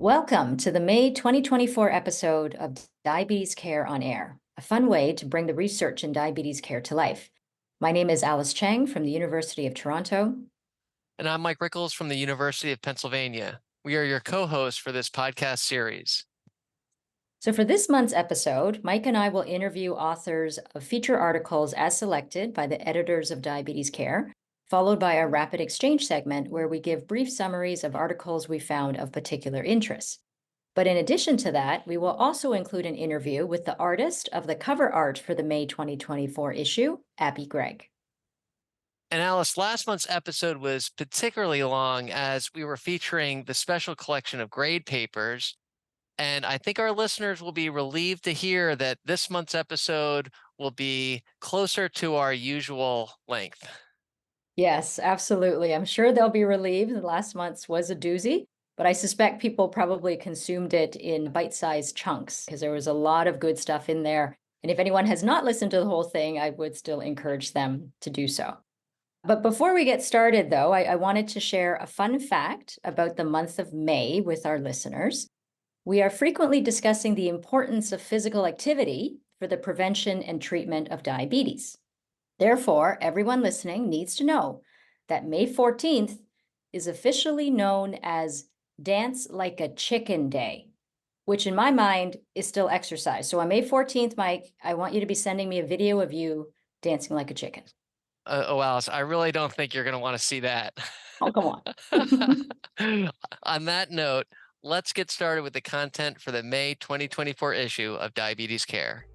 Welcome to the May 2024 episode of Diabetes Care on Air, a fun way to bring the research in diabetes care to life. My name is Alice Chang from the University of Toronto. And I'm Mike Rickles from the University of Pennsylvania. We are your co-hosts for this podcast series. So for this month's episode, Mike and I will interview authors of feature articles as selected by the editors of Diabetes Care, followed by a rapid exchange segment where we give brief summaries of articles we found of particular interest. But in addition to that, we will also include an interview with the artist of the cover art for the May 2024 issue, Gregg. And Alice, last month's episode was particularly long as we were featuring the special collection of grade papers. And I think our listeners will be relieved to hear that this month's episode will be closer to our usual length. Yes, absolutely. I'm sure they'll be relieved. Last month's was a doozy, but I suspect people probably consumed it in bite-sized chunks because there was a lot of good stuff in there. And if anyone has not listened to the whole thing, I would still encourage them to do so. But before we get started, though, I wanted to share a fun fact about the month of May with our listeners. We are frequently discussing the importance of physical activity for the prevention and treatment of diabetes. Therefore, everyone listening needs to know that May 14th is officially known as Dance Like a Chicken Day, which in my mind is still exercise. So on May 14th, Mike, I want you to be sending me a video of you dancing like a chicken. Alice, I really don't think you're going to want to see that. Oh, come on. On that note, let's get started with the content for the May 2024 issue of Diabetes Care.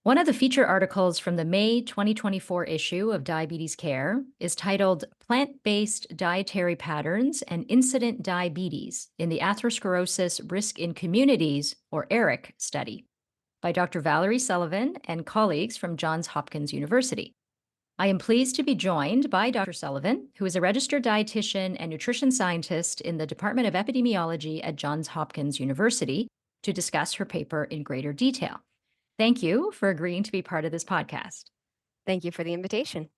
One of the feature articles from the May 2024 issue of Diabetes Care is titled Plant-Based Dietary Patterns and Incident Diabetes in the Atherosclerosis Risk in Communities, or ARIC, study by Dr. Valerie Sullivan and colleagues from Johns Hopkins University. I am pleased to be joined by Dr. Sullivan, who is a registered dietitian and nutrition scientist in the Department of Epidemiology at Johns Hopkins University, to discuss her paper in greater detail. Thank you for agreeing to be part of this podcast. Thank you for the invitation.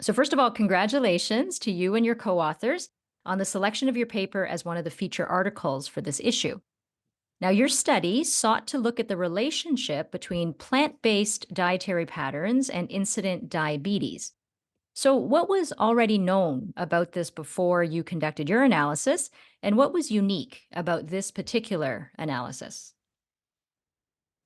So first of all, congratulations to you and your co-authors on the selection of your paper as one of the feature articles for this issue. Now, your study sought to look at the relationship between plant-based dietary patterns and incident diabetes. So what was already known about this before you conducted your analysis, and what was unique about this particular analysis?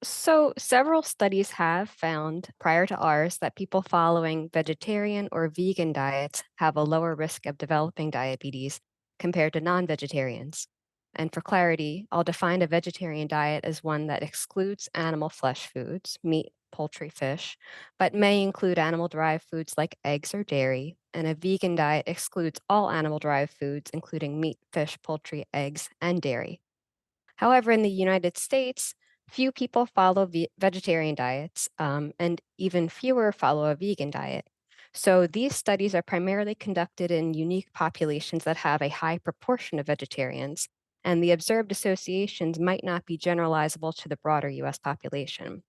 So, several studies have found prior to ours that people following vegetarian or vegan diets have a lower risk of developing diabetes compared to non-vegetarians. And for clarity, I'll define a vegetarian diet as one that excludes animal flesh foods, meat, poultry, fish, but may include animal-derived foods like eggs or dairy. And a vegan diet excludes all animal-derived foods, including meat, fish, poultry, eggs, and dairy. However, in the United States, few people follow vegetarian diets, and even fewer follow a vegan diet. So these studies are primarily conducted in unique populations that have a high proportion of vegetarians, and the observed associations might not be generalizable to the broader US population.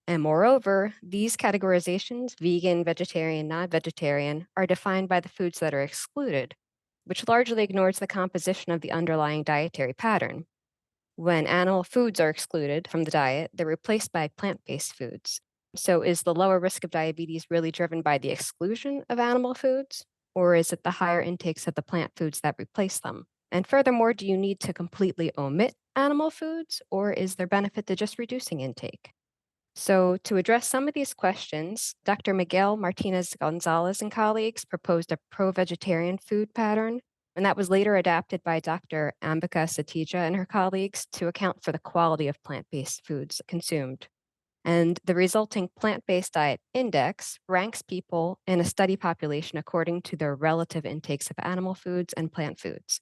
And moreover, these categorizations, vegan, vegetarian, non-vegetarian, are defined by the foods that are excluded, which largely ignores the composition of the underlying dietary pattern. When animal foods are excluded from the diet, they're replaced by plant-based foods. So is the lower risk of diabetes really driven by the exclusion of animal foods, or is it the higher intakes of the plant foods that replace them? And furthermore, do you need to completely omit animal foods, or is there benefit to just reducing intake? So to address some of these questions, Dr. Miguel Martinez-Gonzalez and colleagues proposed a pro-vegetarian food pattern, and that was later adapted by Dr. Ambika Satija and her colleagues to account for the quality of plant-based foods consumed. And the resulting plant-based diet index ranks people in a study population according to their relative intakes of animal foods and plant foods.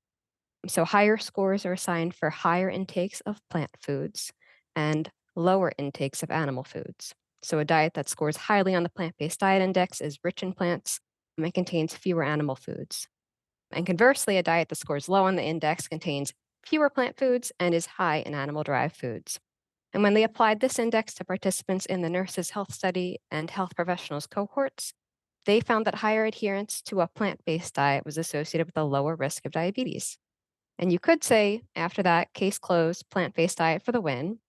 So higher scores are assigned for higher intakes of plant foods and lower intakes of animal foods. So a diet that scores highly on the plant-based diet index is rich in plants and contains fewer animal foods. And conversely, a diet that scores low on the index contains fewer plant foods and is high in animal-derived foods. And when they applied this index to participants in the nurses' health study and health professionals cohorts, they found that higher adherence to a plant-based diet was associated with a lower risk of diabetes. And you could say, after that, case closed, plant-based diet for the win.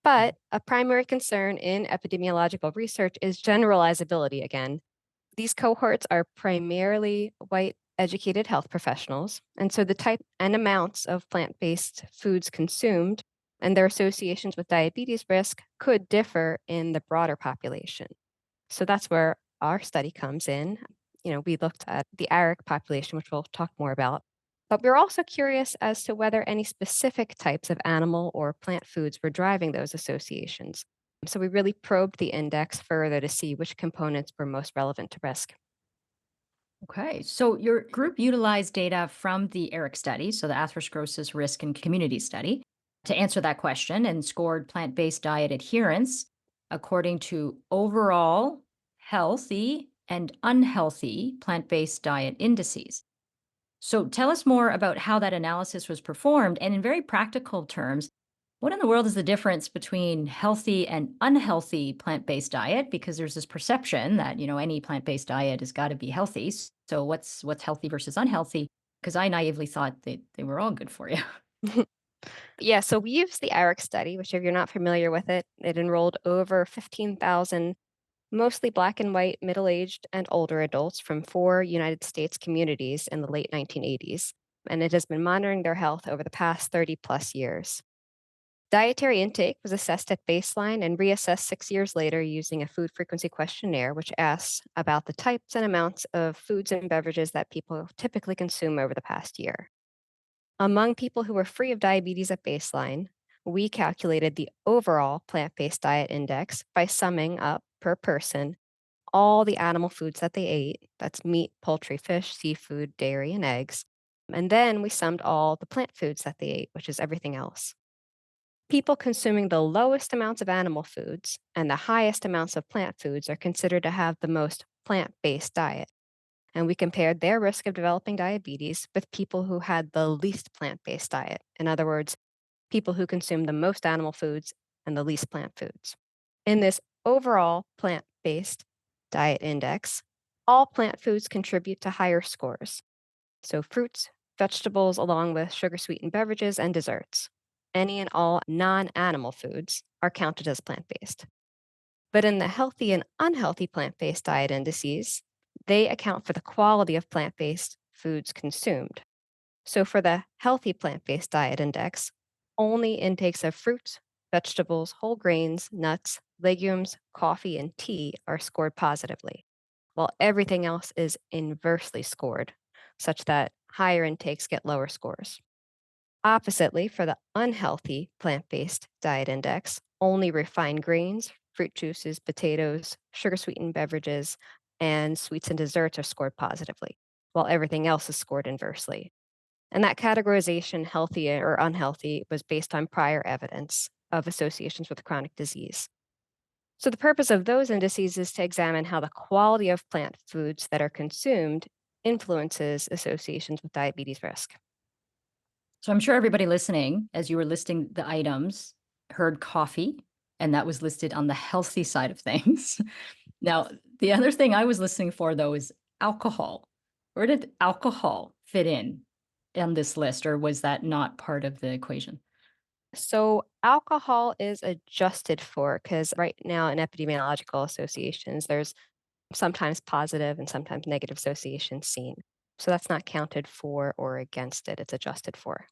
But a primary concern in epidemiological research is generalizability again. These cohorts are primarily white educated health professionals, and so the type and amounts of plant-based foods consumed and their associations with diabetes risk could differ in the broader population. So that's where our study comes in. We looked at the ARIC population, which we'll talk more about. But we're also curious as to whether any specific types of animal or plant foods were driving those associations. So we really probed the index further to see which components were most relevant to risk. Okay, so your group utilized data from the ARIC study, so the Atherosclerosis Risk and Community Study, to answer that question and scored plant-based diet adherence according to overall healthy and unhealthy plant-based diet indices. So tell us more about how that analysis was performed, and in very practical terms, what in the world is the difference between healthy and unhealthy plant-based diet? Because there's this perception that, any plant-based diet has got to be healthy. So what's healthy versus unhealthy? Because I naively thought they were all good for you. Yeah, so we used the ARIC study, which if you're not familiar with it, it enrolled over 15,000 mostly Black and white, middle-aged, and older adults from 4 United States communities in the late 1980s, and it has been monitoring their health over the past 30-plus years. Dietary intake was assessed at baseline and reassessed 6 years later using a food frequency questionnaire, which asks about the types and amounts of foods and beverages that people typically consume over the past year. Among people who were free of diabetes at baseline, we calculated the overall plant-based diet index by summing up per person all the animal foods that they ate. That's meat, poultry, fish, seafood, dairy, and eggs. And then we summed all the plant foods that they ate, which is everything else. People consuming the lowest amounts of animal foods and the highest amounts of plant foods are considered to have the most plant-based diet. And we compared their risk of developing diabetes with people who had the least plant-based diet. In other words, people who consume the most animal foods and the least plant foods. In this overall plant-based diet index, all plant foods contribute to higher scores. So fruits, vegetables, along with sugar-sweetened beverages and desserts. Any and all non-animal foods are counted as plant-based. But in the healthy and unhealthy plant-based diet indices, they account for the quality of plant-based foods consumed. So for the healthy plant-based diet index, only intakes of fruits, vegetables, whole grains, nuts, legumes, coffee, and tea are scored positively, while everything else is inversely scored, such that higher intakes get lower scores. Oppositely, for the unhealthy plant-based diet index, only refined grains, fruit juices, potatoes, sugar-sweetened beverages, and sweets and desserts are scored positively, while everything else is scored inversely. And that categorization, healthy or unhealthy, was based on prior evidence of associations with chronic disease. So the purpose of those indices is to examine how the quality of plant foods that are consumed influences associations with diabetes risk. So I'm sure everybody listening, as you were listing the items, heard coffee, and that was listed on the healthy side of things. Now, the other thing I was listening for, though, is alcohol. Where did alcohol fit in on this list, or was that not part of the equation? So alcohol is adjusted for because right now in epidemiological associations, there's sometimes positive and sometimes negative associations seen. So that's not counted for or against it. It's adjusted for.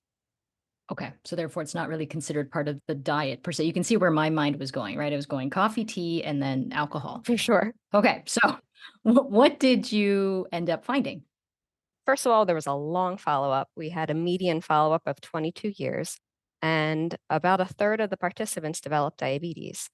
Okay, so therefore it's not really considered part of the diet per se. You can see where my mind was going, right? It was going coffee, tea, and then alcohol. For sure. Okay, so what did you end up finding? First of all, there was a long follow-up. We had a median follow-up of 22 years, and about a third of the participants developed diabetes.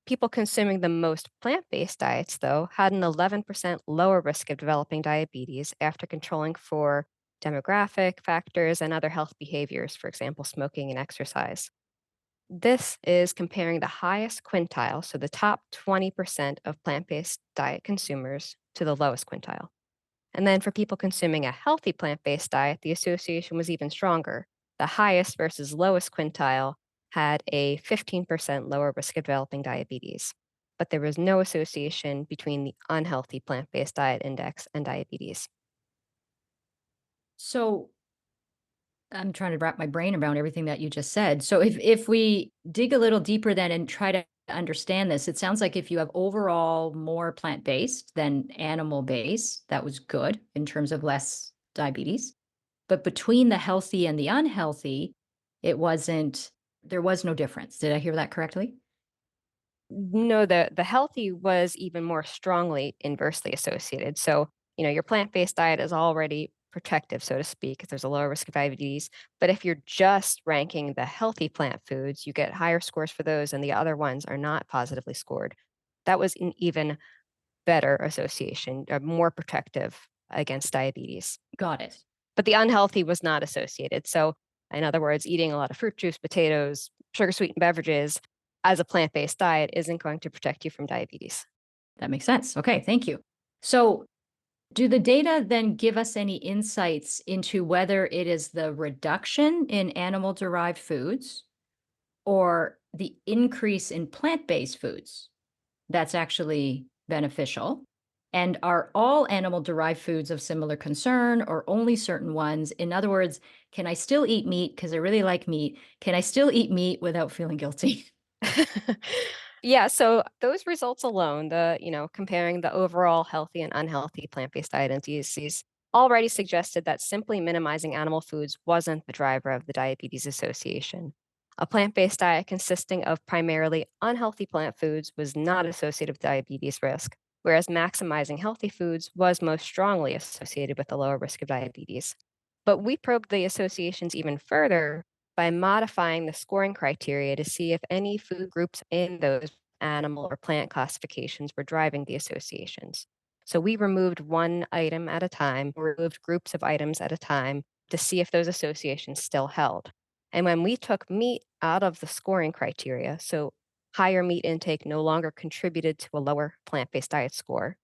People consuming the most plant-based diets, though, had an 11% lower risk of developing diabetes after controlling for demographic factors and other health behaviors, for example, smoking and exercise. This is comparing the highest quintile, so the top 20% of plant-based diet consumers, to the lowest quintile. And then for people consuming a healthy plant-based diet, the association was even stronger. The highest versus lowest quintile had a 15% lower risk of developing diabetes, but there was no association between the unhealthy plant-based diet index and diabetes. So I'm trying to wrap my brain around everything that you just said. So if we dig a little deeper then and try to understand this, it sounds like if you have overall more plant-based than animal-based, that was good in terms of less diabetes. But between the healthy and the unhealthy, there was no difference. Did I hear that correctly? No, the healthy was even more strongly inversely associated. So, your plant-based diet is already protective, so to speak, if there's a lower risk of diabetes. But if you're just ranking the healthy plant foods, you get higher scores for those, and the other ones are not positively scored. That was an even better association, more protective against diabetes. Got it. But the unhealthy was not associated. So, in other words, eating a lot of fruit juice, potatoes, sugar sweetened beverages as a plant based diet isn't going to protect you from diabetes. That makes sense. Okay, thank you. So do the data then give us any insights into whether it is the reduction in animal-derived foods or the increase in plant-based foods that's actually beneficial? And are all animal-derived foods of similar concern or only certain ones? In other words, can I still eat meat because I really like meat? Can I still eat meat without feeling guilty? Yeah, so those results alone, comparing the overall healthy and unhealthy plant-based diet indices already suggested that simply minimizing animal foods wasn't the driver of the diabetes association. A plant-based diet consisting of primarily unhealthy plant foods was not associated with diabetes risk, whereas maximizing healthy foods was most strongly associated with a lower risk of diabetes. But we probed the associations even further by modifying the scoring criteria to see if any food groups in those animal or plant classifications were driving the associations. So we removed one item at a time, removed groups of items at a time to see if those associations still held. And when we took meat out of the scoring criteria, so higher meat intake no longer contributed to a lower plant based diet score,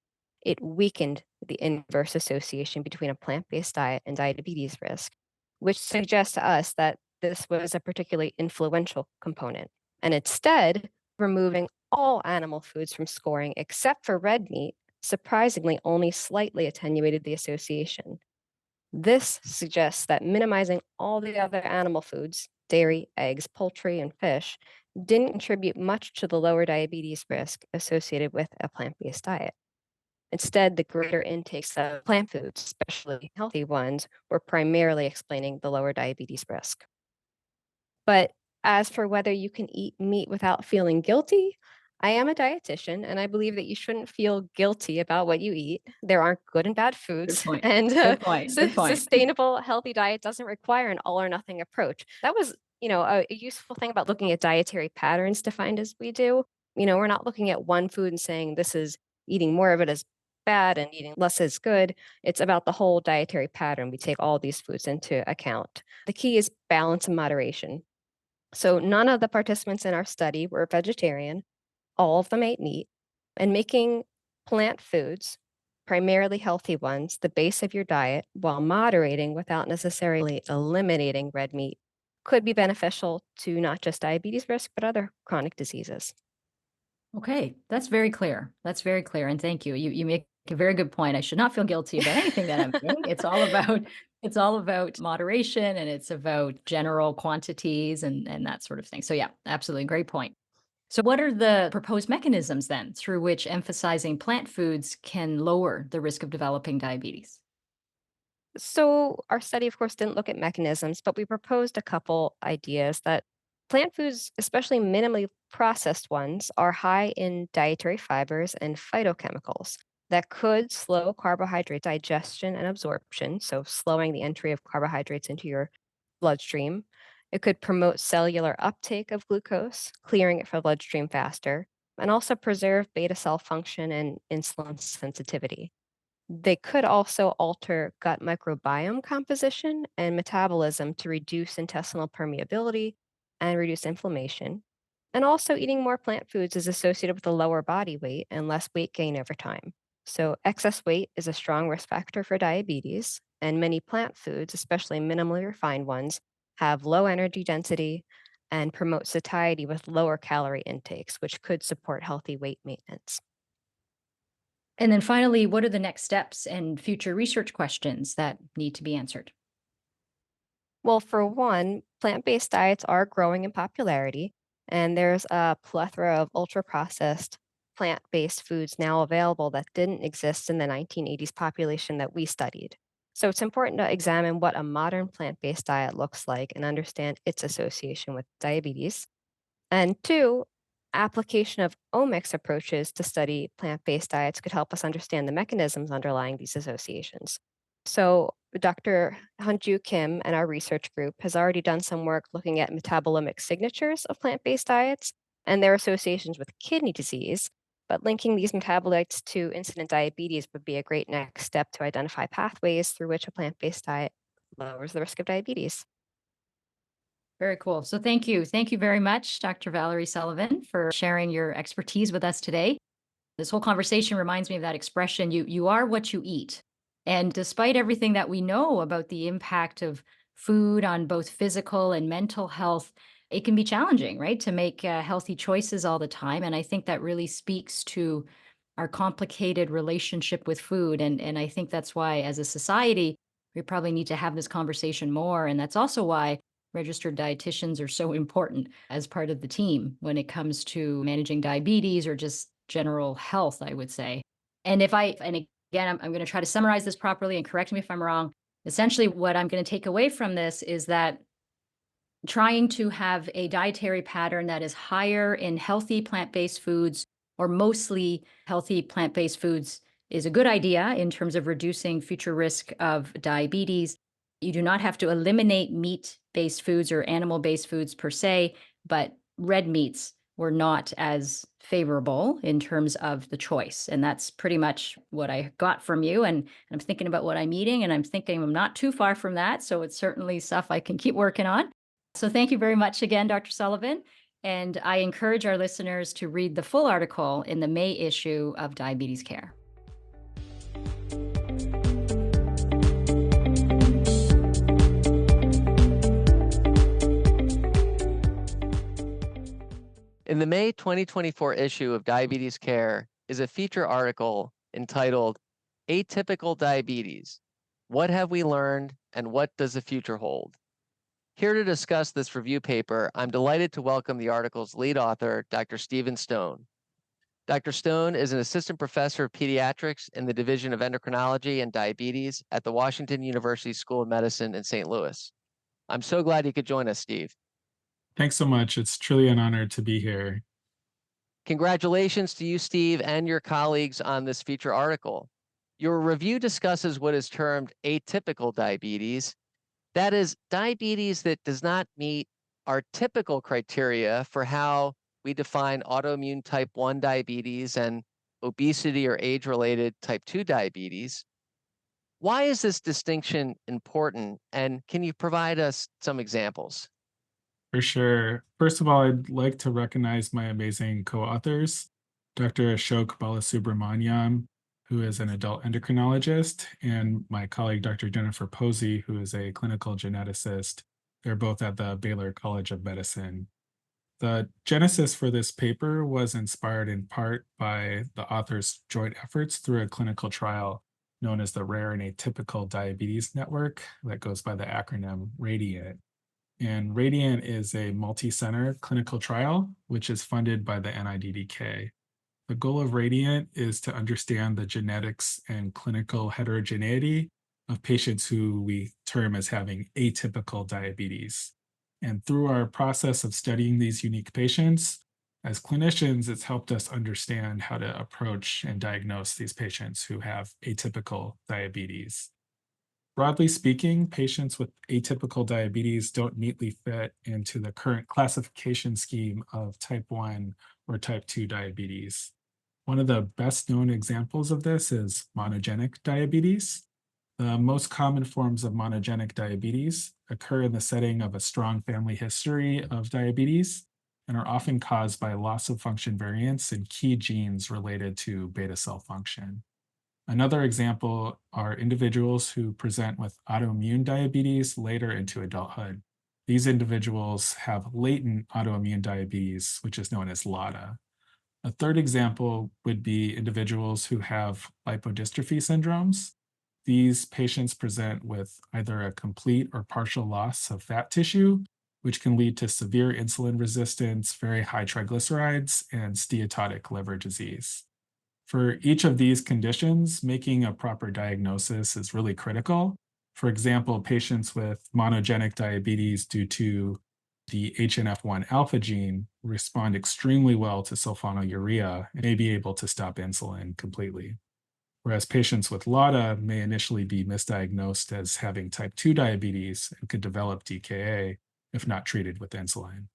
it weakened the inverse association between a plant based diet and diabetes risk, which suggests to us that this was a particularly influential component. And instead, removing all animal foods from scoring except for red meat surprisingly only slightly attenuated the association. This suggests that minimizing all the other animal foods, dairy, eggs, poultry, and fish, didn't contribute much to the lower diabetes risk associated with a plant based diet. Instead, the greater intakes of plant foods, especially healthy ones, were primarily explaining the lower diabetes risk. But as for whether you can eat meat without feeling guilty, I am a dietitian and I believe that you shouldn't feel guilty about what you eat. There aren't good and bad Good foods, point. and Good point. Good point. sustainable, healthy diet doesn't require an all or nothing approach. That was, a useful thing about looking at dietary patterns defined as we do. We're not looking at one food and saying this is eating more of it is bad and eating less is good. It's about the whole dietary pattern. We take all these foods into account. The key is balance and moderation. So none of the participants in our study were vegetarian. All of them ate meat. And making plant foods, primarily healthy ones, the base of your diet while moderating without necessarily eliminating red meat could be beneficial to not just diabetes risk, but other chronic diseases. Okay, that's very clear. That's very clear, and thank you. You make a very good point. I should not feel guilty about anything that I'm doing. It's all about moderation and it's about general quantities and that sort of thing. So yeah, absolutely great point. So what are the proposed mechanisms then through which emphasizing plant foods can lower the risk of developing diabetes? So, our study, of course, didn't look at mechanisms, but we proposed a couple ideas that plant foods, especially minimally processed ones, are high in dietary fibers and phytochemicals that could slow carbohydrate digestion and absorption, so slowing the entry of carbohydrates into your bloodstream. It could promote cellular uptake of glucose, clearing it from the bloodstream faster, and also preserve beta cell function and insulin sensitivity. They could also alter gut microbiome composition and metabolism to reduce intestinal permeability and reduce inflammation. And also, eating more plant foods is associated with a lower body weight and less weight gain over time. So, excess weight is a strong risk factor for diabetes, and many plant foods, especially minimally refined ones, have low energy density and promote satiety with lower calorie intakes, which could support healthy weight maintenance. And then finally, what are the next steps and future research questions that need to be answered? Well, for one, plant based diets are growing in popularity, and there's a plethora of ultra processed plant based foods now available that didn't exist in the 1980s population that we studied. So it's important to examine what a modern plant based diet looks like and understand its association with diabetes. And two, application of omics approaches to study plant based diets could help us understand the mechanisms underlying these associations. So, Dr. Hunju Kim and our research group has already done some work looking at metabolomic signatures of plant based diets and their associations with kidney disease. But linking these metabolites to incident diabetes would be a great next step to identify pathways through which a plant based diet lowers the risk of diabetes. Very cool. So thank you. Thank you very much, Dr. Valerie Sullivan, for sharing your expertise with us today. This whole conversation reminds me of that expression, you are what you eat. And despite everything that we know about the impact of food on both physical and mental health, it can be challenging, right, to make healthy choices all the time. And I think that really speaks to our complicated relationship with food. And I think that's why, as a society, we probably need to have this conversation more. And that's also why registered dietitians are so important as part of the team when it comes to managing diabetes or just general health, I would say. And again, I'm going to try to summarize this properly and correct me if I'm wrong. Essentially, what I'm going to take away from this is that trying to have a dietary pattern that is higher in healthy plant-based foods or mostly healthy plant-based foods is a good idea in terms of reducing future risk of diabetes. You do not have to eliminate meat-based foods or animal-based foods per se, but red meats were not as favorable in terms of the choice. And that's pretty much what I got from you. And I'm thinking about what I'm eating, and I'm thinking I'm not too far from that. So it's certainly stuff I can keep working on. So thank you very much again, Dr. Sullivan. And I encourage our listeners to read the full article in the May issue of Diabetes Care. In the May 2024 issue of Diabetes Care is a feature article entitled Atypical Diabetes: What Have We Learned and What Does the Future Hold? Here to discuss this review paper, I'm delighted to welcome the article's lead author, Dr. Stephen Stone. Dr. Stone is an assistant professor of pediatrics in the Division of Endocrinology and Diabetes at the Washington University School of Medicine in St. Louis. I'm so glad you could join us, Steve. Thanks so much. It's truly an honor to be here. Congratulations to you, Steve, and your colleagues on this feature article. Your review discusses what is termed atypical diabetes. That is, diabetes that does not meet our typical criteria for how we define autoimmune type 1 diabetes and obesity or age-related type 2 diabetes. Why is this distinction important, and can you provide us some examples? For sure. First of all, I'd like to recognize my amazing co-authors, Dr. Ashok Balasubramaniam, who is an adult endocrinologist, and my colleague, Dr. Jennifer Posey, who is a clinical geneticist. They're both at the Baylor College of Medicine. The genesis for this paper was inspired in part by the authors' joint efforts through a clinical trial known as the Rare and Atypical Diabetes Network that goes by the acronym RADIANT. And RADIANT is a multi-center clinical trial, which is funded by the NIDDK. The goal of RADIANT is to understand the genetics and clinical heterogeneity of patients who we term as having atypical diabetes. And through our process of studying these unique patients, as clinicians, it's helped us understand how to approach and diagnose these patients who have atypical diabetes. Broadly speaking, patients with atypical diabetes don't neatly fit into the current classification scheme of type 1 or type 2 diabetes. One of the best known examples of this is monogenic diabetes. The most common forms of monogenic diabetes occur in the setting of a strong family history of diabetes and are often caused by loss of function variants in key genes related to beta cell function. Another example are individuals who present with autoimmune diabetes later into adulthood. These individuals have latent autoimmune diabetes, which is known as LADA. A third example would be individuals who have lipodystrophy syndromes. These patients present with either a complete or partial loss of fat tissue, which can lead to severe insulin resistance, very high triglycerides, and steatotic liver disease. For each of these conditions, making a proper diagnosis is really critical. For example, patients with monogenic diabetes due to the HNF1 alpha gene respond extremely well to sulfonylurea and may be able to stop insulin completely. Whereas patients with LADA may initially be misdiagnosed as having type 2 diabetes and could develop DKA if not treated with insulin.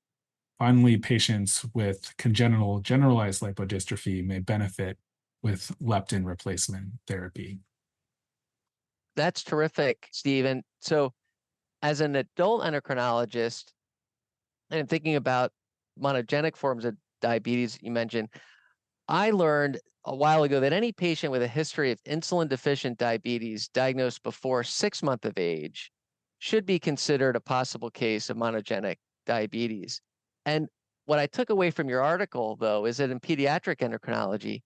Finally, patients with congenital generalized lipodystrophy may benefit with leptin replacement therapy. That's terrific, Steve. So as an adult endocrinologist, and thinking about monogenic forms of diabetes you mentioned, I learned a while ago that any patient with a history of insulin deficient diabetes diagnosed before 6 months of age should be considered a possible case of monogenic diabetes. And what I took away from your article, though, is that in pediatric endocrinology,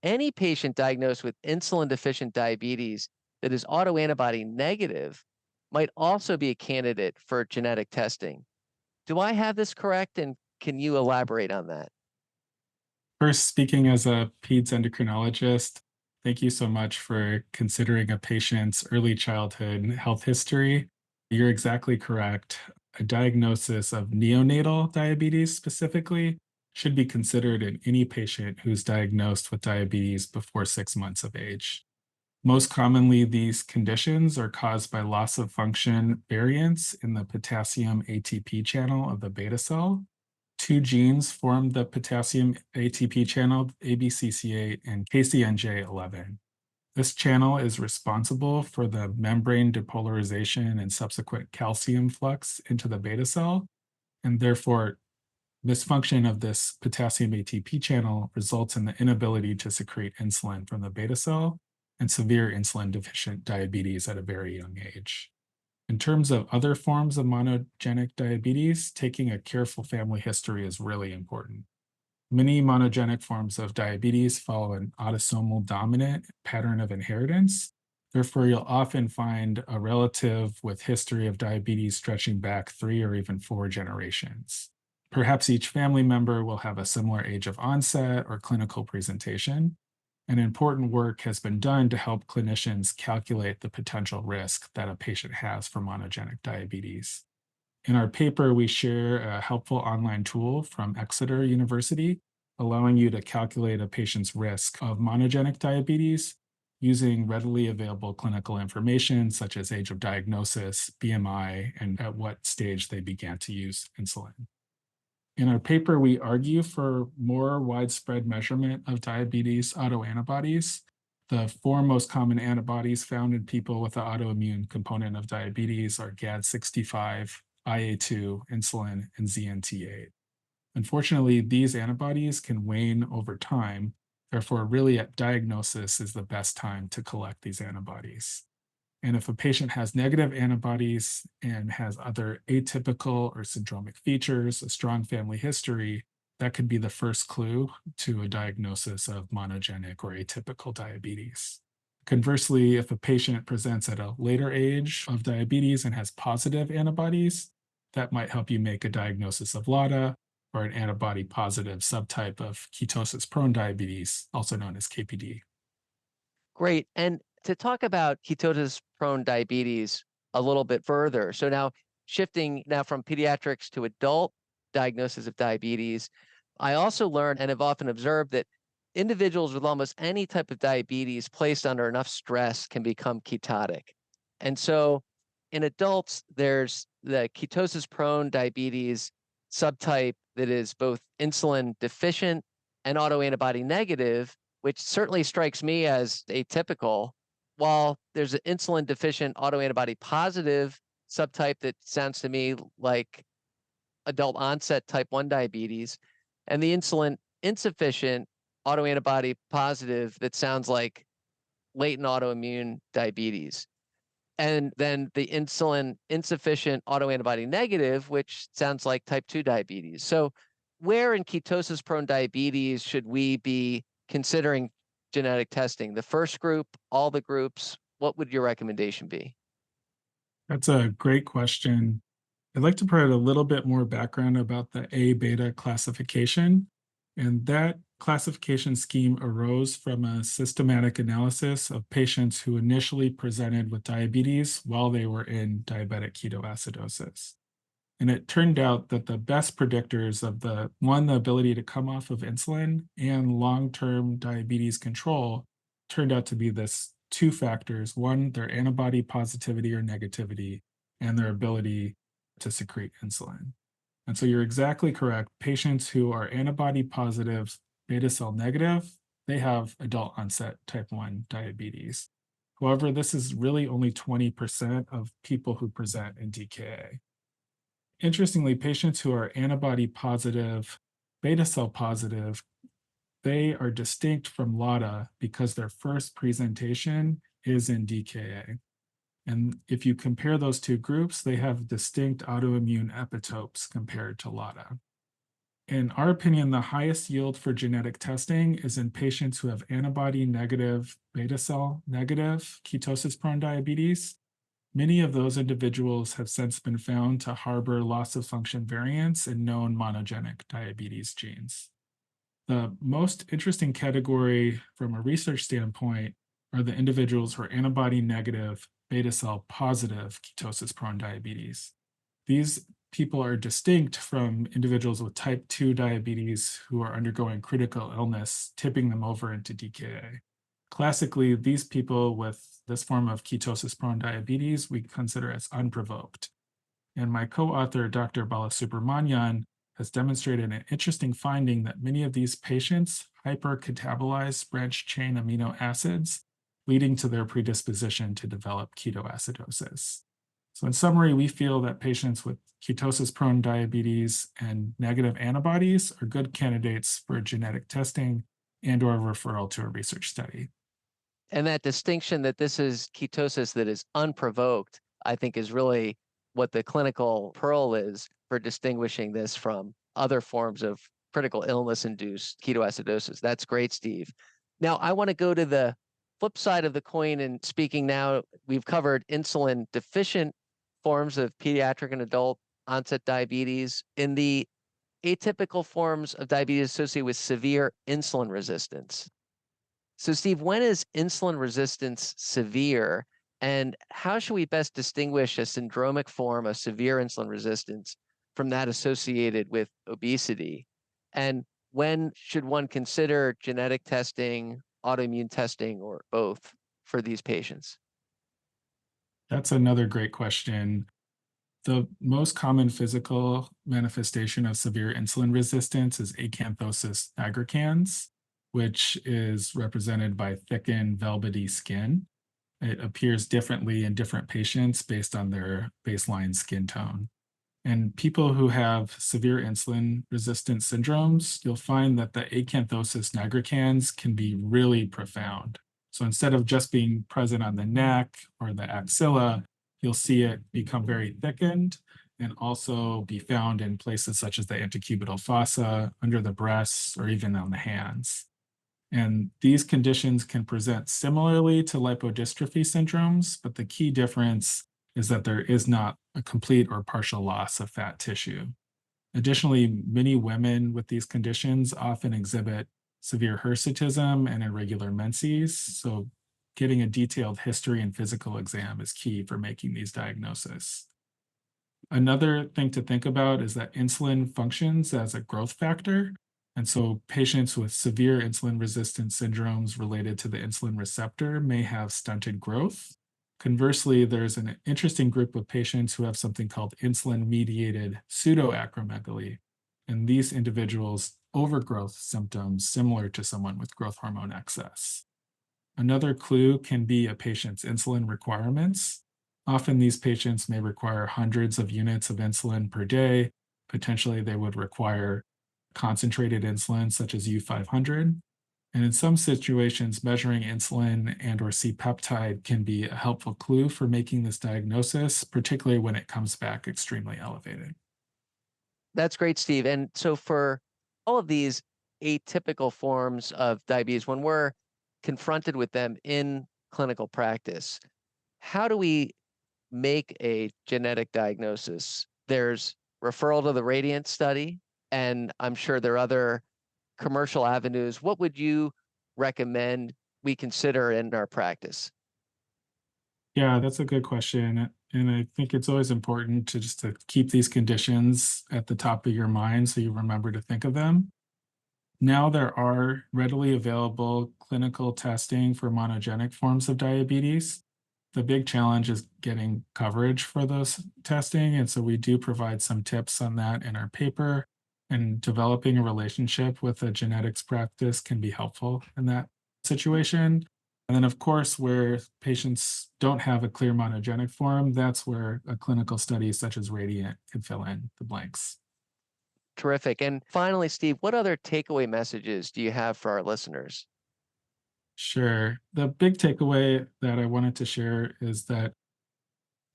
any patient diagnosed with insulin deficient diabetes that is autoantibody negative might also be a candidate for genetic testing. Do I have this correct? And can you elaborate on that? First, speaking as a peds endocrinologist, thank you so much for considering a patient's early childhood health history. You're exactly correct. A diagnosis of neonatal diabetes specifically should be considered in any patient who's diagnosed with diabetes before 6 months of age. Most commonly, these conditions are caused by loss of function variants in the potassium ATP channel of the beta cell. Two genes form the potassium ATP channel, ABCC8 and KCNJ11. This channel is responsible for the membrane depolarization and subsequent calcium flux into the beta cell, and therefore misfunction of this potassium ATP channel results in the inability to secrete insulin from the beta cell and severe insulin deficient diabetes at a very young age. In terms of other forms of monogenic diabetes, taking a careful family history is really important. Many monogenic forms of diabetes follow an autosomal dominant pattern of inheritance. Therefore, you'll often find a relative with history of diabetes stretching back 3 or even 4 generations. Perhaps each family member will have a similar age of onset or clinical presentation, and important work has been done to help clinicians calculate the potential risk that a patient has for monogenic diabetes. In our paper, we share a helpful online tool from Exeter University, allowing you to calculate a patient's risk of monogenic diabetes using readily available clinical information such as age of diagnosis, BMI, and at what stage they began to use insulin. In our paper, we argue for more widespread measurement of diabetes autoantibodies. The 4 most common antibodies found in people with the autoimmune component of diabetes are GAD65, IA2, insulin, and ZNT8. Unfortunately, these antibodies can wane over time. Therefore, really at diagnosis is the best time to collect these antibodies. And if a patient has negative antibodies and has other atypical or syndromic features, a strong family history, that could be the first clue to a diagnosis of monogenic or atypical diabetes. Conversely, if a patient presents at a later age of diabetes and has positive antibodies, that might help you make a diagnosis of LADA or an antibody positive subtype of ketosis-prone diabetes, also known as KPD. Great. And to talk about ketosis-prone diabetes a little bit further. So now shifting now from pediatrics to adult diagnosis of diabetes, I also learned and have often observed that individuals with almost any type of diabetes placed under enough stress can become ketotic. And so in adults, there's the ketosis-prone diabetes subtype that is both insulin deficient and autoantibody negative, which certainly strikes me as atypical, while there's an insulin deficient autoantibody positive subtype that sounds to me like adult onset type 1 diabetes, and the insulin insufficient autoantibody positive that sounds like latent autoimmune diabetes. and then the insulin insufficient autoantibody negative, which sounds like type 2 diabetes. So where in ketosis prone diabetes should we be considering genetic testing? The first group, all the groups? What would your recommendation be? That's a great question. I'd like to provide a little bit more background about the A beta classification. And that classification scheme arose from a systematic analysis of patients who initially presented with diabetes while they were in diabetic ketoacidosis. And it turned out that the best predictors of the ability to come off of insulin and long-term diabetes control turned out to be this two factors. One, their antibody positivity or negativity, and their ability to secrete insulin. And so you're exactly correct. Patients who are antibody positive, beta cell negative, they have adult onset type 1 diabetes. However, this is really only 20% of people who present in DKA. Interestingly, patients who are antibody positive, beta cell positive, they are distinct from LADA because their first presentation is in DKA. And if you compare those two groups, they have distinct autoimmune epitopes compared to LADA. In our opinion, the highest yield for genetic testing is in patients who have antibody negative, beta cell negative, ketosis prone diabetes. Many of those individuals have since been found to harbor loss of function variants in known monogenic diabetes genes. The most interesting category from a research standpoint are the individuals who are antibody negative, beta cell positive ketosis prone diabetes. These people are distinct from individuals with type 2 diabetes who are undergoing critical illness, tipping them over into DKA. Classically, these people with this form of ketosis prone diabetes we consider as unprovoked. And my co-author, Dr. Balasubramanian, has demonstrated an interesting finding that many of these patients hypercatabolize branched chain amino acids, leading to their predisposition to develop ketoacidosis. So in summary, we feel that patients with ketosis-prone diabetes and negative antibodies are good candidates for genetic testing and/or referral to a research study. And that distinction that this is ketosis that is unprovoked, I think is really what the clinical pearl is for distinguishing this from other forms of critical illness-induced ketoacidosis. That's great, Steve. Now, I want to go to the flip side of the coin, and speaking now, we've covered insulin-deficient forms of pediatric and adult onset diabetes. In the atypical forms of diabetes associated with severe insulin resistance. So, Steve, when is insulin resistance severe, and how should we best distinguish a syndromic form of severe insulin resistance from that associated with obesity? And when should one consider genetic testing, autoimmune testing, or both for these patients? That's another great question. The most common physical manifestation of severe insulin resistance is acanthosis nigricans, which is represented by thickened, velvety skin. It appears differently in different patients based on their baseline skin tone. And people who have severe insulin resistant syndromes, you'll find that the acanthosis nigricans can be really profound. So instead of just being present on the neck or the axilla, you'll see it become very thickened and also be found in places such as the antecubital fossa, under the breasts, or even on the hands. And these conditions can present similarly to lipodystrophy syndromes, but the key difference is that there is not a complete or partial loss of fat tissue. Additionally, many women with these conditions often exhibit severe hirsutism and irregular menses, so getting a detailed history and physical exam is key for making these diagnoses. Another thing to think about is that insulin functions as a growth factor. And so patients with severe insulin resistant syndromes related to the insulin receptor may have stunted growth. Conversely, there's an interesting group of patients who have something called insulin-mediated pseudoacromegaly. And these individuals overgrowth symptoms similar to someone with growth hormone excess. Another clue can be a patient's insulin requirements. Often these patients may require hundreds of units of insulin per day. Potentially they would require concentrated insulin such as U500. And in some situations, measuring insulin and or C-peptide can be a helpful clue for making this diagnosis, particularly when it comes back extremely elevated. That's great, Steve. And so for all of these atypical forms of diabetes, when we're confronted with them in clinical practice, how do we make a genetic diagnosis? There's referral to the RADIANT study, and I'm sure there are other commercial avenues. What would you recommend we consider in our practice? Yeah, that's a good question. And I think it's always important to keep these conditions at the top of your mind so you remember to think of them. Now there are readily available clinical testing for monogenic forms of diabetes. The big challenge is getting coverage for those testing. And so we do provide some tips on that in our paper. And developing a relationship with a genetics practice can be helpful in that situation. And then, of course, where patients don't have a clear monogenic form, that's where a clinical study such as RADIANT could fill in the blanks. Terrific. And finally, Steve, what other takeaway messages do you have for our listeners? Sure. The big takeaway that I wanted to share is that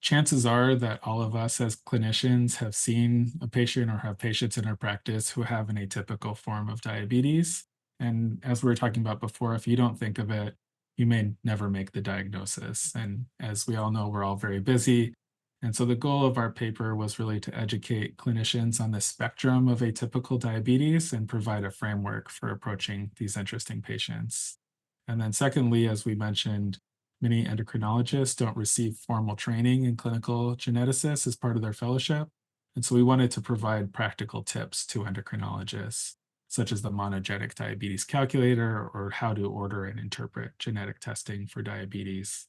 chances are that all of us as clinicians have seen a patient or have patients in our practice who have an atypical form of diabetes. And as we were talking about before, if you don't think of it, you may never make the diagnosis. And as we all know, we're all very busy. And so the goal of our paper was really to educate clinicians on the spectrum of atypical diabetes and provide a framework for approaching these interesting patients. And then secondly, as we mentioned, many endocrinologists don't receive formal training in clinical geneticists as part of their fellowship. And so we wanted to provide practical tips to endocrinologists, such as the monogenic diabetes calculator or how to order and interpret genetic testing for diabetes.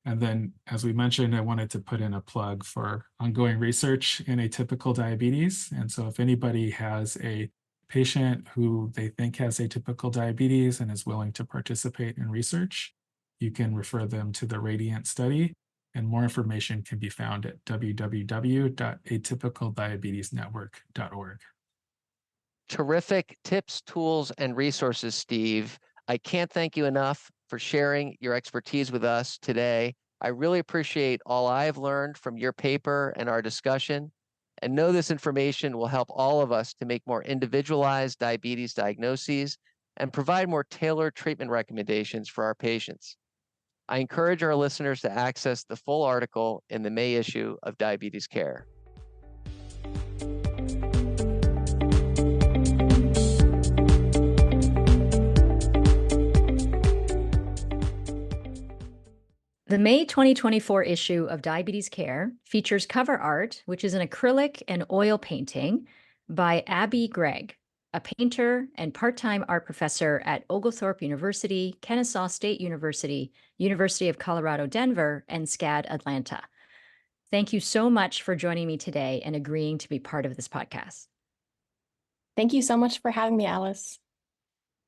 And then, as we mentioned, I wanted to put in a plug for ongoing research in atypical diabetes. And so if anybody has a patient who they think has atypical diabetes and is willing to participate in research, you can refer them to the RADIANT study, and more information can be found at www.atypicaldiabetesnetwork.org. Terrific tips, tools, and resources, Steve. I can't thank you enough for sharing your expertise with us today. I really appreciate all I've learned from your paper and our discussion, and know this information will help all of us to make more individualized diabetes diagnoses and provide more tailored treatment recommendations for our patients. I encourage our listeners to access the full article in the May issue of Diabetes Care. The May 2024 issue of Diabetes Care features cover art, which is an acrylic and oil painting by Gregg, a painter and part-time art professor at Oglethorpe University, Kennesaw State University, University of Colorado, Denver, and SCAD Atlanta. Thank you so much for joining me today and agreeing to be part of this podcast. Thank you so much for having me, Alice.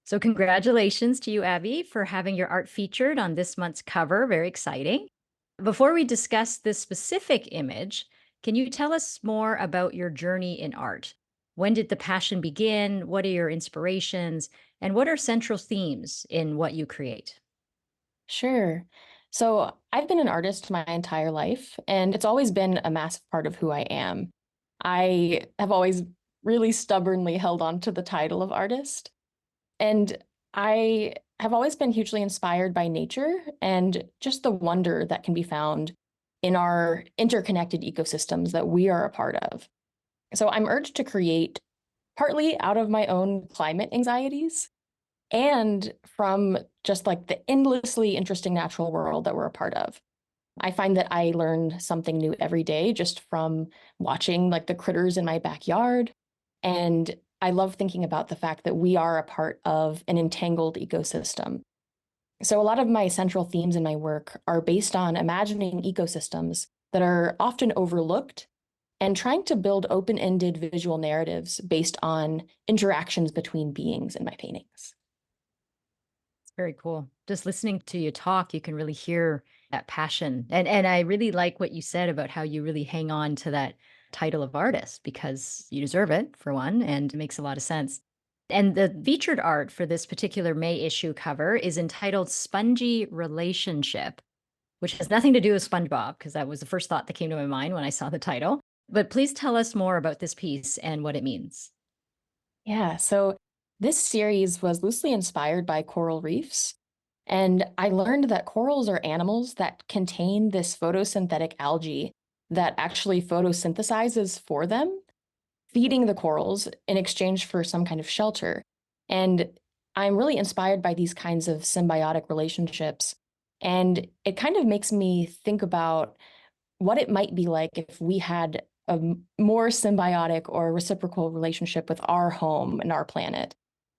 So congratulations to you, Abby, for having your art featured on this month's cover. Very exciting. Before we discuss this specific image, can you tell us more about your journey in art? When did the passion begin? What are your inspirations? And what are central themes in what you create? Sure. So I've been an artist my entire life, and it's always been a massive part of who I am. I have always really stubbornly held on to the title of artist. And I have always been hugely inspired by nature and just the wonder that can be found in our interconnected ecosystems that we are a part of. So I'm urged to create partly out of my own climate anxieties and from just like the endlessly interesting natural world that we're a part of. I find that I learn something new every day just from watching like the critters in my backyard. And I love thinking about the fact that we are a part of an entangled ecosystem. So a lot of my central themes in my work are based on imagining ecosystems that are often overlooked and trying to build open-ended visual narratives based on interactions between beings in my paintings. It's very cool. Just listening to you talk, you can really hear that passion. And I really like what you said about how you really hang on to that title of artist because you deserve it, for one, and it makes a lot of sense. And the featured art for this particular May issue cover is entitled Spongy Relationship, which has nothing to do with SpongeBob, because that was the first thought that came to my mind when I saw the title. But please tell us more about this piece and what it means. Yeah, so this series was loosely inspired by coral reefs. And I learned that corals are animals that contain this photosynthetic algae that actually photosynthesizes for them, feeding the corals in exchange for some kind of shelter. And I'm really inspired by these kinds of symbiotic relationships. And it kind of makes me think about what it might be like if we had a more symbiotic or reciprocal relationship with our home and our planet.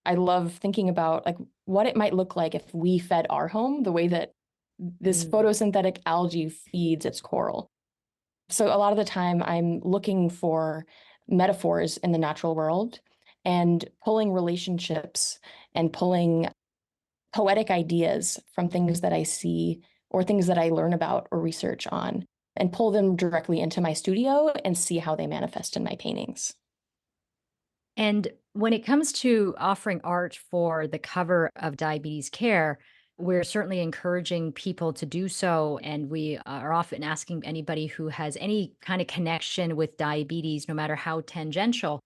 I love thinking about like what it might look like if we fed our home the way that this photosynthetic algae feeds its coral. So a lot of the time I'm looking for metaphors in the natural world and pulling relationships and pulling poetic ideas from things that I see or things that I learn about or research on and pull them directly into my studio and see how they manifest in my paintings. And when it comes to offering art for the cover of Diabetes Care, we're certainly encouraging people to do so. And we are often asking anybody who has any kind of connection with diabetes, no matter how tangential,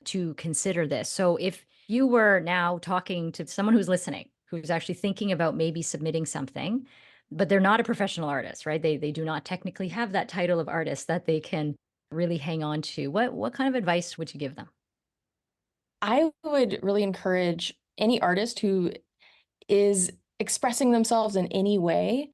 to consider this. So if you were now talking to someone who's listening, who's actually thinking about maybe submitting something, but they're not a professional artist, right? They do not technically have that title of artist that they can really hang on to. What kind of advice would you give them? I would really encourage any artist who is expressing themselves in any way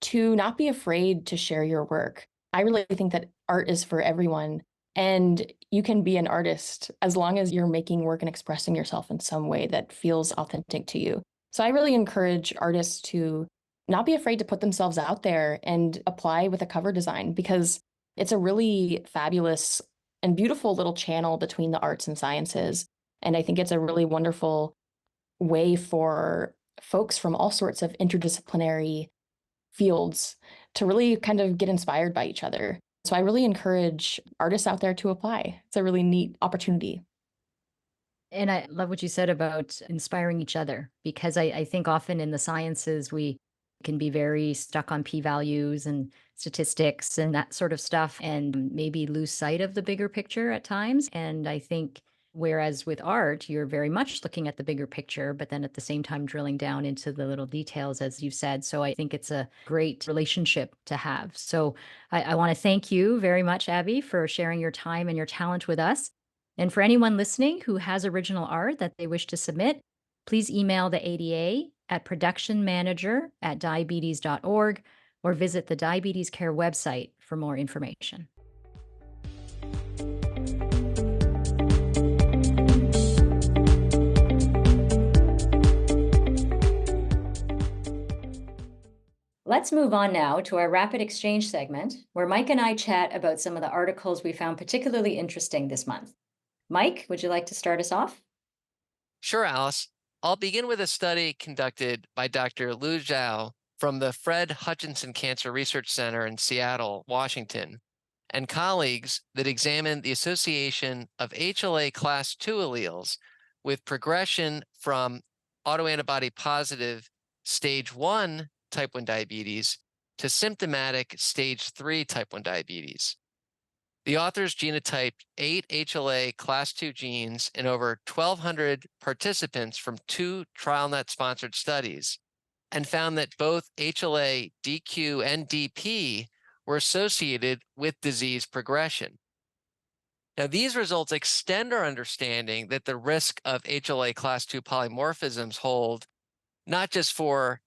to not be afraid to share your work. I really think that art is for everyone, and you can be an artist as long as you're making work and expressing yourself in some way that feels authentic to you. So I really encourage artists to not be afraid to put themselves out there and apply with a cover design, because it's a really fabulous and beautiful little channel between the arts and sciences. And I think it's a really wonderful way for folks from all sorts of interdisciplinary fields to really kind of get inspired by each other. So I really encourage artists out there to apply. It's a really neat opportunity. And I love what you said about inspiring each other, because I think often in the sciences, we can be very stuck on p-values and statistics and that sort of stuff, and maybe lose sight of the bigger picture at times. And I think whereas with art, you're very much looking at the bigger picture, but then at the same time drilling down into the little details, as you said. So I think it's a great relationship to have. So I want to thank you very much, Abby, for sharing your time and your talent with us. And for anyone listening who has original art that they wish to submit, please email the ADA at productionmanager@diabetes.org or visit the Diabetes Care website for more information. Let's move on now to our rapid exchange segment, where Mike and I chat about some of the articles we found particularly interesting this month. Mike, would you like to start us off? Sure, Alice. I'll begin with a study conducted by Dr. Lu Zhao from the Fred Hutchinson Cancer Research Center in Seattle, Washington, and colleagues that examined the association of HLA class II alleles with progression from autoantibody positive stage 1 type 1 diabetes to symptomatic stage 3 type 1 diabetes. The authors genotyped 8 HLA class II genes in over 1,200 participants from 2 TrialNet-sponsored studies and found that both HLA DQ and DP were associated with disease progression. Now, these results extend our understanding that the risk of HLA class II polymorphisms hold not just for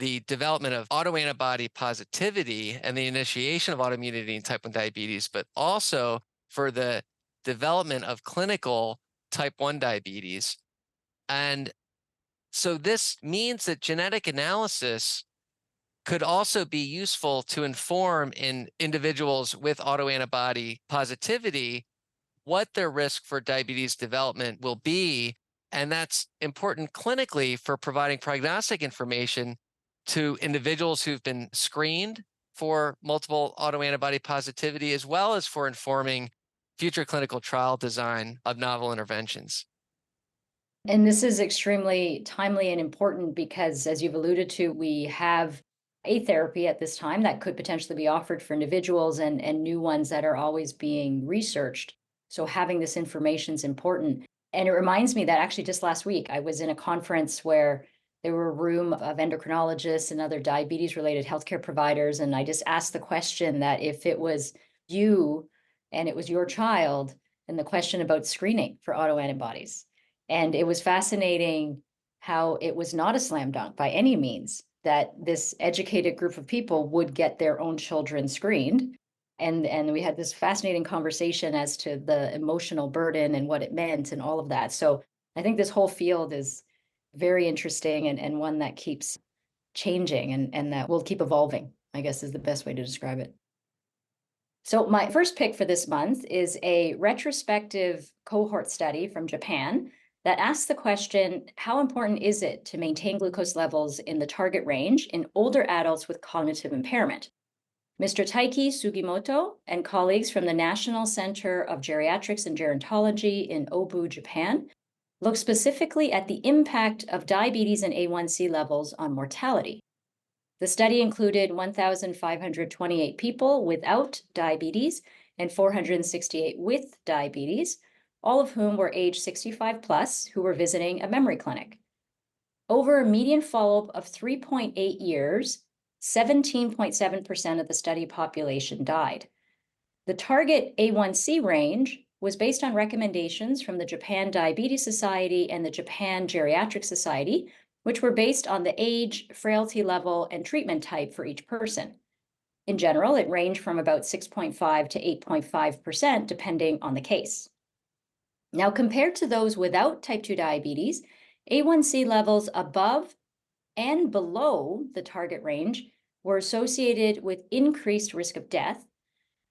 the development of autoantibody positivity and the initiation of autoimmunity in type 1 diabetes, but also for the development of clinical type 1 diabetes. And so this means that genetic analysis could also be useful to inform in individuals with autoantibody positivity what their risk for diabetes development will be. And that's important clinically for providing prognostic information to individuals who've been screened for multiple autoantibody positivity, as well as for informing future clinical trial design of novel interventions. And this is extremely timely and important because, as you've alluded to, we have a therapy at this time that could potentially be offered for individuals and new ones that are always being researched. So having this information is important. And it reminds me that actually just last week, I was in a conference where there were a room of endocrinologists and other diabetes-related healthcare providers. And I just asked the question that if it was you and it was your child, and the question about screening for autoantibodies. And it was fascinating how it was not a slam dunk by any means that this educated group of people would get their own children screened. And we had this fascinating conversation as to the emotional burden and what it meant and all of that. So I think this whole field is very interesting and one that keeps changing and that will keep evolving, I guess is the best way to describe it. So my first pick for this month is a retrospective cohort study from Japan that asks the question, how important is it to maintain glucose levels in the target range in older adults with cognitive impairment? Mr. Taiki Sugimoto and colleagues from the National Center of Geriatrics and Gerontology in Obu, Japan, look specifically at the impact of diabetes and A1C levels on mortality. The study included 1,528 people without diabetes and 468 with diabetes, all of whom were age 65 plus, who were visiting a memory clinic. Over a median follow-up of 3.8 years, 17.7% of the study population died. The target A1C range was based on recommendations from the Japan Diabetes Society and the Japan Geriatric Society, which were based on the age, frailty level, and treatment type for each person. In general, it ranged from about 6.5 to 8.5%, depending on the case. Now, compared to those without type 2 diabetes, A1C levels above and below the target range were associated with increased risk of death,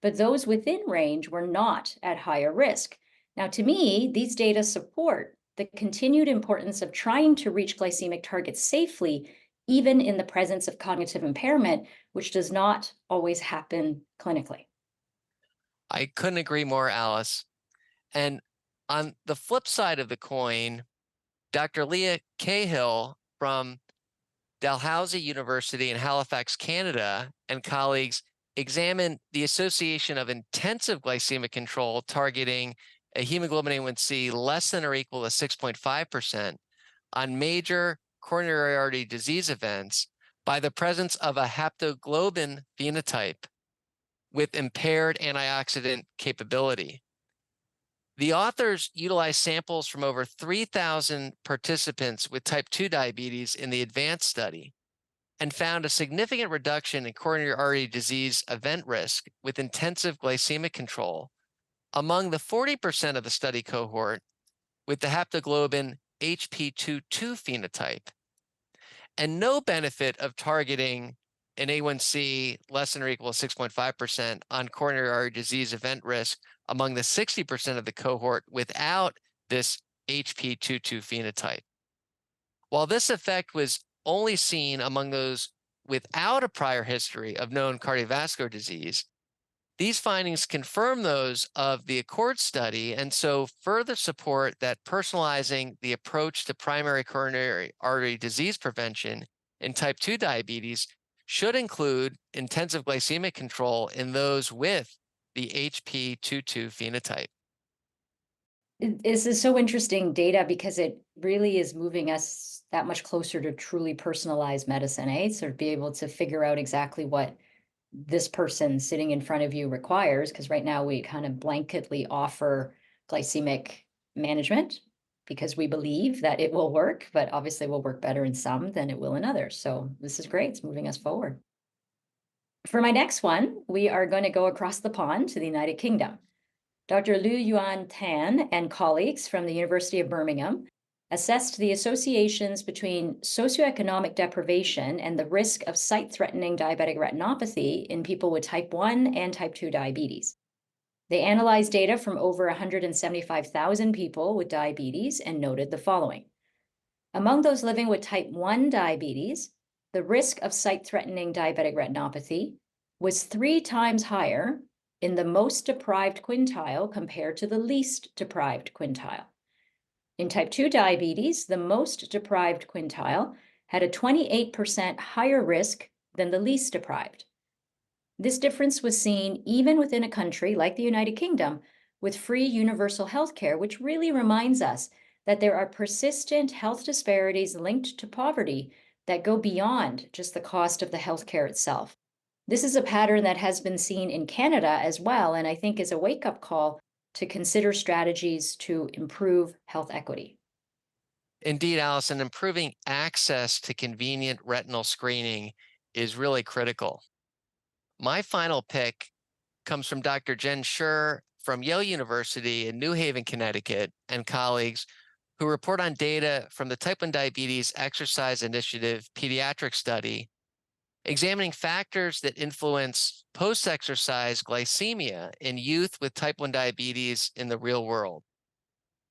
but those within range were not at higher risk. Now, to me, these data support the continued importance of trying to reach glycemic targets safely, even in the presence of cognitive impairment, which does not always happen clinically. I couldn't agree more, Alice. And on the flip side of the coin, Dr. Leah Cahill from Dalhousie University in Halifax, Canada, and colleagues examined the association of intensive glycemic control targeting a hemoglobin A1C less than or equal to 6.5% on major coronary artery disease events by the presence of a haptoglobin phenotype with impaired antioxidant capability. The authors utilized samples from over 3,000 participants with type 2 diabetes in the ADVANCE study and found a significant reduction in coronary artery disease event risk with intensive glycemic control among the 40% of the study cohort with the haptoglobin HP22 phenotype, and no benefit of targeting an A1C less than or equal to 6.5% on coronary artery disease event risk among the 60% of the cohort without this HP22 phenotype. While this effect was only seen among those without a prior history of known cardiovascular disease, these findings confirm those of the ACCORD study and so further support that personalizing the approach to primary coronary artery disease prevention in type 2 diabetes should include intensive glycemic control in those with the HP22 phenotype. This is so interesting data because it really is moving us that much closer to truly personalized medicine, eh? So to be able to figure out exactly what this person sitting in front of you requires, because right now we kind of blanketly offer glycemic management because we believe that it will work, but obviously will work better in some than it will in others. So this is great. It's moving us forward. For my next one, we are going to go across the pond to the United Kingdom. Dr. Liu Yuan Tan and colleagues from the University of Birmingham assessed the associations between socioeconomic deprivation and the risk of sight-threatening diabetic retinopathy in people with type 1 and type 2 diabetes. They analyzed data from over 175,000 people with diabetes and noted the following. Among those living with type 1 diabetes, the risk of sight-threatening diabetic retinopathy was 3 times higher in the most deprived quintile compared to the least deprived quintile. In type 2 diabetes, the most deprived quintile had a 28% higher risk than the least deprived. This difference was seen even within a country like the United Kingdom with free universal health care, which really reminds us that there are persistent health disparities linked to poverty that go beyond just the cost of the healthcare itself. This is a pattern that has been seen in Canada as well, and I think is a wake-up call to consider strategies to improve health equity. Indeed, Allison, improving access to convenient retinal screening is really critical. My final pick comes from Dr. Jen Scher from Yale University in New Haven, Connecticut, and colleagues who report on data from the Type 1 Diabetes Exercise Initiative pediatric study, examining factors that influence post-exercise glycemia in youth with type 1 diabetes in the real world.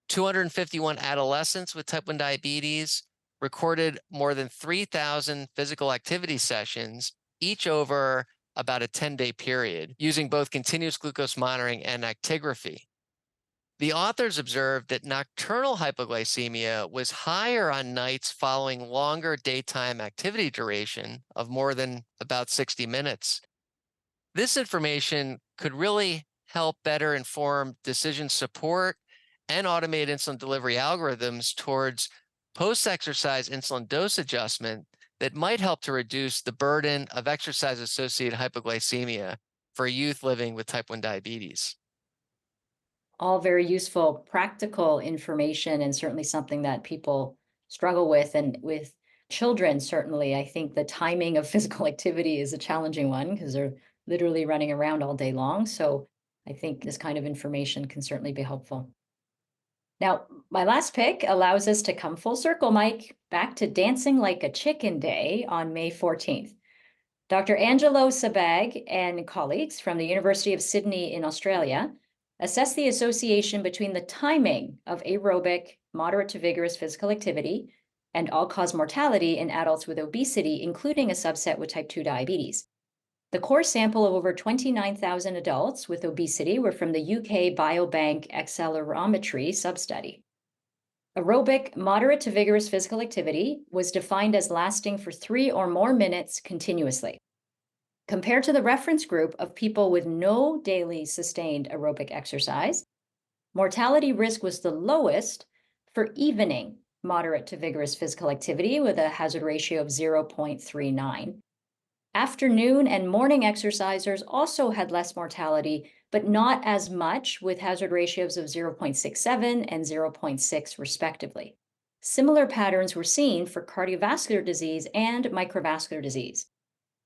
251 adolescents with type 1 diabetes recorded more than 3,000 physical activity sessions, each over about a 10-day period, using both continuous glucose monitoring and actigraphy. The authors observed that nocturnal hypoglycemia was higher on nights following longer daytime activity duration of more than about 60 minutes. This information could really help better inform decision support and automate insulin delivery algorithms towards post-exercise insulin dose adjustment that might help to reduce the burden of exercise-associated hypoglycemia for youth living with type 1 diabetes. All very useful, practical information, and certainly something that people struggle with. And with children, certainly, I think the timing of physical activity is a challenging one because they're literally running around all day long. So I think this kind of information can certainly be helpful. Now, my last pick allows us to come full circle, Mike, back to Dancing Like a Chicken Day on May 14th. Dr. Angelo Sabag and colleagues from the University of Sydney in Australia assessed the association between the timing of aerobic, moderate to vigorous physical activity and all-cause mortality in adults with obesity, including a subset with type 2 diabetes. The core sample of over 29,000 adults with obesity were from the UK Biobank accelerometry substudy. Aerobic, moderate to vigorous physical activity was defined as lasting for 3 or more minutes continuously. Compared to the reference group of people with no daily sustained aerobic exercise, mortality risk was the lowest for evening moderate to vigorous physical activity with a hazard ratio of 0.39. Afternoon and morning exercisers also had less mortality, but not as much, with hazard ratios of 0.67 and 0.6 respectively. Similar patterns were seen for cardiovascular disease and microvascular disease.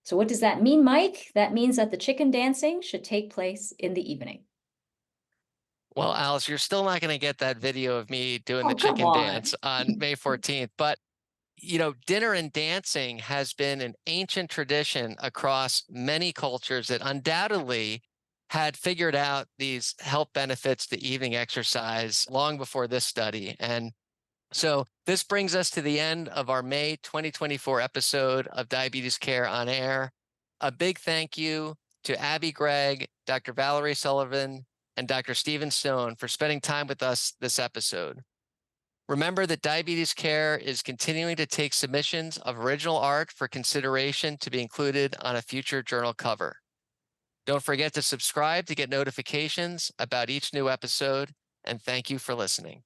So what does that mean, Mike? That means that the chicken dancing should take place in the evening. Well, Alice, you're still not going to get that video of me doing the come chicken on. dance on May 14th, but dinner and dancing has been an ancient tradition across many cultures that undoubtedly had figured out these health benefits to evening exercise long before this study. And so this brings us to the end of our May 2024 episode of Diabetes Care on Air. A big thank you to Abby Gregg, Dr. Valerie Sullivan, and Dr. Stephen Stone for spending time with us this episode. Remember that Diabetes Care is continuing to take submissions of original art for consideration to be included on a future journal cover. Don't forget to subscribe to get notifications about each new episode, and thank you for listening.